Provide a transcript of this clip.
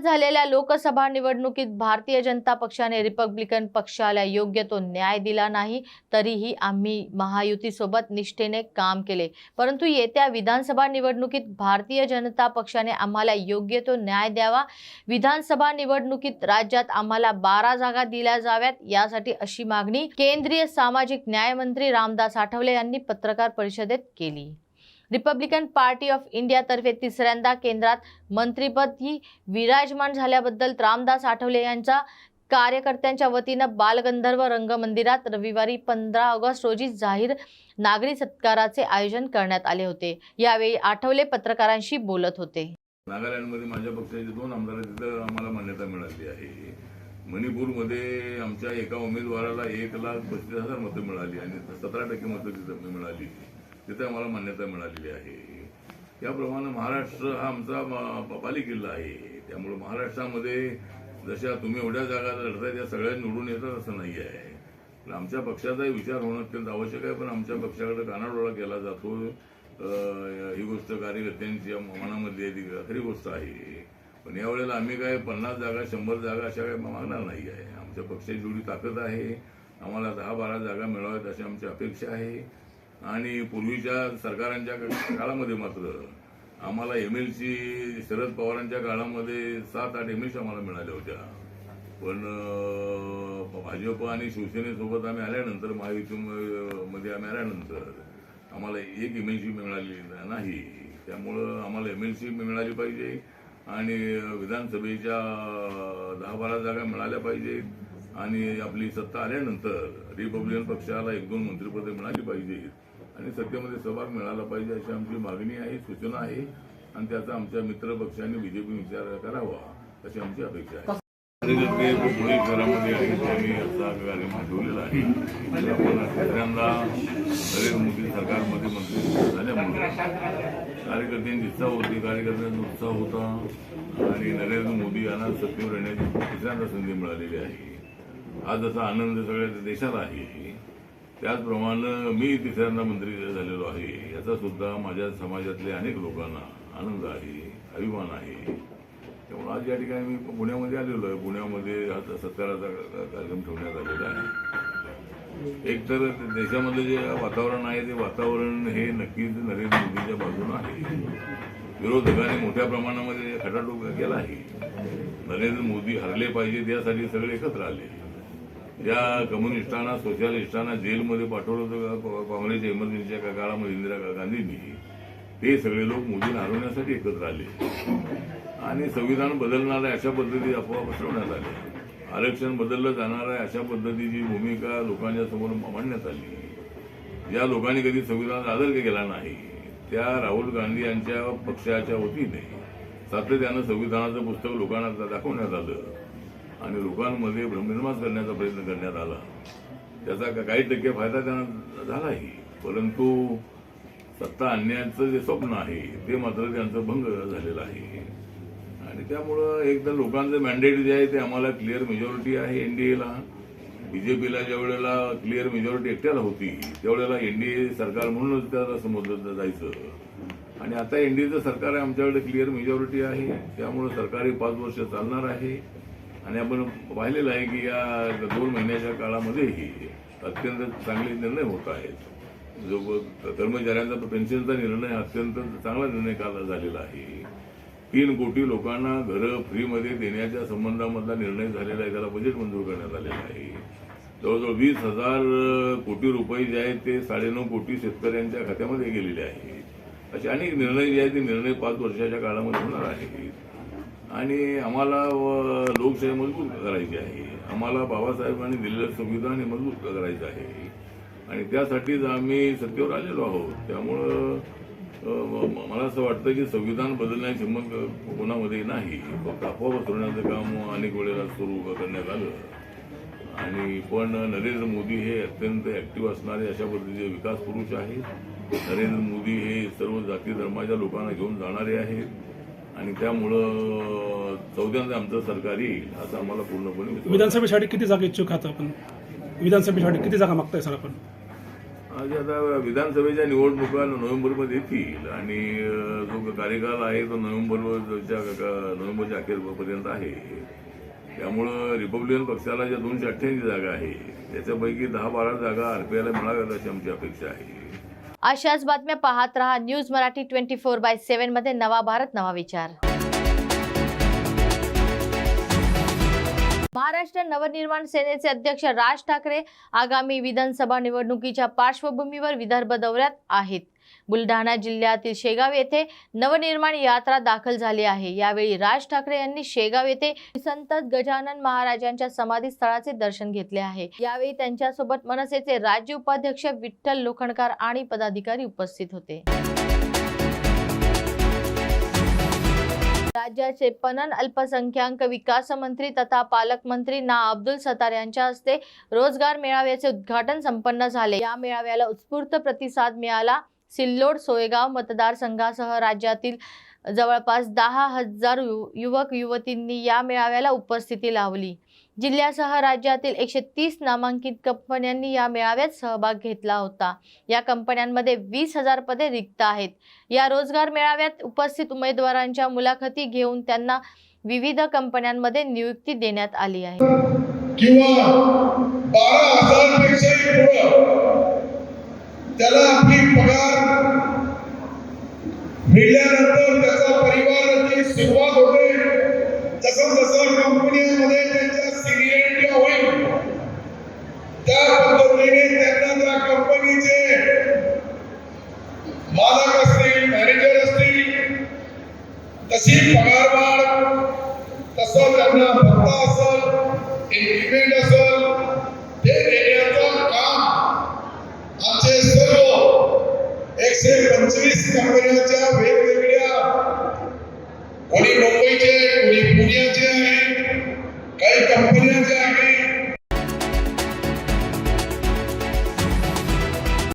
नुकत्याच झालेल्या लोकसभा निवडणुकीत भारतीय जनता पक्षाने रिपब्लिकन पक्षाला योग्य तो न्याय दिला नाही, तरीही आम्ही महायुतीसोबत निष्ठेने काम केले। परंतु येत्या विधानसभा निवडणुकीत भारतीय जनता पक्षाने आम्हाला योग्य तो न्याय द्यावा। विधानसभा निवडणुकीत राज्यात आम्हाला 12 जागा दिल्या जाव्यात, यासाठी अशी मागणी केंद्रीय सामाजिक न्याय मंत्री रामदास आठवले यांनी पत्रकार परिषदेत केली। रिपब्लिकन पार्टी ऑफ इंडिया तर्फे तिसऱ्यांदा केंद्रात मंत्रिपदी विराजमान झाल्याबद्दल रामदास आठवले यांच्या कार्यकर्त्यांच्या वतीनं बालगंधर्व रंगमंदिरात रविवारी 15 ऑगस्ट रोजी जाहीर नागरी सत्काराचे आयोजन करण्यात आले होते। यावेळी आठवले पत्रकारांशी बोलत होते। नागालँडमध्ये माझ्या पक्षाचे 2 आमदार तिथं आम्हाला मान्यता मिळाली आहे। मणिपूरमध्ये आमच्या एका उमेदवाराला 1,35,000 मतं मिळाली आणि 17% मतं तिथं मिळाली, तिथे आम्हाला मान्यता मिळालेली आहे। त्याप्रमाणे महाराष्ट्र हा आमचा बालेकिल्ला आहे। त्यामुळे महाराष्ट्रामध्ये जशा तुम्ही एवढ्या जागा लढताय त्या सगळ्या निवडून येतात असं नाही आहे। आमच्या पक्षाचाही विचार होणं अत्यंत आवश्यक आहे, पण आमच्या पक्षाकडे कानाडोळा केला जातो ही गोष्ट कार्यकर्त्यांच्या मनामध्ये ती खरी गोष्ट आहे। पण यावेळेला आम्ही काय 50 जागा 100 जागा अशा काही मागणार नाही आहे। आमच्या पक्षाची जेवढी ताकद आहे आम्हाला 10-12 जागा मिळाव्यात अशी आमची अपेक्षा आहे। आणि पूर्वीच्या सरकारांच्या काळामध्ये मात्र आम्हाला MLC शरद पवारांच्या काळामध्ये 7-8 MLC आम्हाला मिळाल्या होत्या, पण भाजप आणि शिवसेनेसोबत आम्ही आल्यानंतर महायुतीमध्ये आम्ही आल्यानंतर आम्हाला 1 MLC मिळाली नाही। त्यामुळं आम्हाला MLC मिळाली पाहिजे आणि विधानसभेच्या 10-12 जागा मिळाल्या पाहिजेत आणि आपली सत्ता आल्यानंतर रिपब्लिकन पक्षाला 1-2 मंत्रिपदे मिळाली पाहिजेत आणि सत्तेमध्ये सहभाग मिळाला पाहिजे अशी आमची मागणी आहे, सूचना आहे आणि त्याचा आमच्या मित्र पक्षांनी BJP विचार करावा अशी आमची अपेक्षा आहे। पुणे शहरामध्ये आहे त्यांनी असा कार्यक्रम ठेवलेला आहे। आपण तिसऱ्यांदा नरेंद्र मोदी सरकारमध्ये मंत्री झाल्यामुळे कार्यकर्त्यांची इच्छा होती, कार्यकर्त्यांचा उत्साह होता आणि नरेंद्र मोदी यांना सत्तेवर येण्याची तिसऱ्यांदा संधी मिळालेली आहे। आज असा आनंद सगळ्या देशाला आहे, त्याचप्रमाणे मी तिसऱ्यांदा मंत्री झालेलो आहे याचा सुद्धा माझ्या समाजातल्या अनेक लोकांना आनंद आहे, अभिमान आहे। त्यामुळे आज या ठिकाणी मी पुण्यामध्ये आलेलो आहे। पुण्यामध्ये आता सत्काराचा कार्यक्रम ठेवण्यात आलेला आहे। एकतर देशामधलं जे वातावरण आहे ते वातावरण हे नक्कीच नरेंद्र मोदींच्या बाजूने आहे। विरोधकांनी मोठ्या प्रमाणामध्ये खटाटोप केला आहे। नरेंद्र मोदी हरले पाहिजेत यासाठी सगळे एकत्र आले। ज्या कम्युनिस्टांना सोशलिस्टांना जेलमध्ये पाठवलं होतं काँग्रेसच्या इमर्जन्सीच्या काळामध्ये इंदिरा गांधींनी, ते सगळे लोक मोदींना हरवण्यासाठी एकत्र आले आणि संविधान बदलणार आहे अशा पद्धती अफवा पसरवण्यात आल्या। आरक्षण बदललं जाणार आहे अशा पद्धतीची भूमिका लोकांच्या समोर मांडण्यात आली। ज्या लोकांनी कधी संविधानाचा आदर केला नाही त्या राहुल गांधी यांच्या पक्षाच्या वतीने सातत्यानं संविधानाचं पुस्तक लोकांना दाखवण्यात आलं आणि लोकांमध्ये भ्रमनिर्माण करण्याचा प्रयत्न करण्यात आला। त्याचा काही टक्के फायदा त्यांना झालाही, परंतु सत्ता आणण्याचं जे स्वप्न आहे ते मात्र त्यांचं भंग झालेलं आहे आणि त्यामुळं एकदा लोकांचं मॅन्डेट जे आहे ते आम्हाला क्लिअर मेजॉरिटी आहे NDAला। BJPला ज्या वेळेला क्लिअर मेजॉरिटी एकट्याला होती त्यावेळेला NDA सरकार म्हणूनच त्याला समजलं जायचं आणि आता NDAचं सरकार आहे, आमच्याकडे क्लिअर मेजॉरिटी आहे। त्यामुळे सरकार 5 वर्ष चालणार आहे आणि आपण पाहिलेलं आहे की या 2 महिन्याच्या काळामध्येही अत्यंत चांगले निर्णय होत आहेत। जो कर्मचाऱ्यांचा पेन्शनचा निर्णय अत्यंत चांगला निर्णय झालेला आहे। 3 कोटी लोकांना घरं फ्रीमध्ये देण्याच्या संबंधामधला निर्णय झालेला आहे, त्याला बजेट मंजूर करण्यात आलेलं आहे। जवळजवळ 20,000 कोटी रुपये जे आहेत ते 9.5 कोटी शेतकऱ्यांच्या खात्यामध्ये गेलेले आहेत। असे अनेक निर्णय जे आहेत ते निर्णय 5 वर्षाच्या काळामध्ये होणार आहेत आणि आम्हाला लोकशाही मजबूत करायची आहे। आम्हाला बाबासाहेबांनी दिलेलं संविधान हे मजबूत करायचं आहे आणि त्यासाठीच आम्ही सत्तेवर आलेलो आहोत। त्यामुळं मला असं वाटतं की संविधान बदलण्याची हिंमत कोणामध्ये नाही, फक्त अफवा पसरवण्याचं काम अनेक वेळेला सुरू करण्यात आलं आणि पण नरेंद्र मोदी हे अत्यंत ऍक्टिव्ह असणारे अशा पद्धतीचे विकास पुरुष आहेत। नरेंद्र मोदी हे सर्व जाती धर्माच्या लोकांना घेऊन जाणारे आहेत आणि त्यामुळं 14दा आमचं सरकार येईल असं आम्हाला पूर्णपणे। विधानसभेसाठी किती जागा इच्छुक आहात आपण? विधानसभेसाठी किती जागा मागताय सर आपण? आज आता विधानसभेच्या निवडणुका नोव्हेंबरमध्ये येतील आणि जो कार्यकाल आहे तो नोव्हेंबरच्या अखेरपर्यंत आहे. त्यामुळं रिपब्लिकन पक्षाला ज्या 288 जागा आहे त्याच्यापैकी 10-12 जागा आरपीआयला मिळाव्यात अशी आमची अपेक्षा आहे. अशाच बातम्या पाहत रहा न्यूज मराठी 24/7 मध्ये. नवा भारत नवा विचार. महाराष्ट्र नवनिर्माण सेनेचे अध्यक्ष राज ठाकरे आगामी विधानसभा निवडणुकीच्या पार्श्वभूमीवर विदर्भ दौऱ्यात आहेत. बुलढाणा जिल्ह्यातील शेगाव येथे नवनिर्माण यात्रा दाखल झाली आहे. यावेळी राज ठाकरे यांनी शेगाव येथे संत गजानन महाराजांच्या समाधी स्थळाचे दर्शन घेतले आहे. यावेळी त्यांच्यासोबत मनसेचे राज्य उपाध्यक्ष विठ्ठल लोखंडकर आणि पदाधिकारी उपस्थित होते. राज्याचे पणन अल्पसंख्याक विकास मंत्री तथा पालकमंत्री ना अब्दुल सत्तार यांच्या हस्ते रोजगार मेळाव्याचे उद्घाटन संपन्न झाले. या मेळाव्याला उत्स्फूर्त प्रतिसाद मिळाला. सिल्लोड सोयगाव मतदारसंघासह राज्यातील जवळपास 10,000 युवक युवतींनी या मेळाव्याला उपस्थिती लावली. जिल्ह्यासह राज्यातील 130 नामांकित कंपन्यांनी या मेळाव्यात सहभाग घेतला होता. या कंपन्यांमध्ये 20,000 पदे रिक्त आहेत. या रोजगार मेळाव्यात उपस्थित उमेदवारांच्या मुलाखती घेऊन त्यांना विविध कंपन्यांमध्ये नियुक्ती देण्यात आली आहे. किंवा 12,000 पेक्षाही पुढे त्याला आपली पगार मिळाल्यानंतर त्याचा परिवाराची सुरुवात होते. जसं जसं कंपनीमध्ये त्यांच्या सिनियरिटी होईल त्या पद्धतीने त्यांना त्या कंपनीचे मालक असतील, मॅनेजर असतील तशी पगारवाढ, तसं त्यांना भत्ता असेल, इन्क्रिमेंट असेल ते देण्याचं काम आमचे सर्व 125 कंपन्यांच्या वेगवेगळ्या, कोणी मुंबईचे, कोणी पुण्याचे आहे, काही कंपन्यांचे आहे,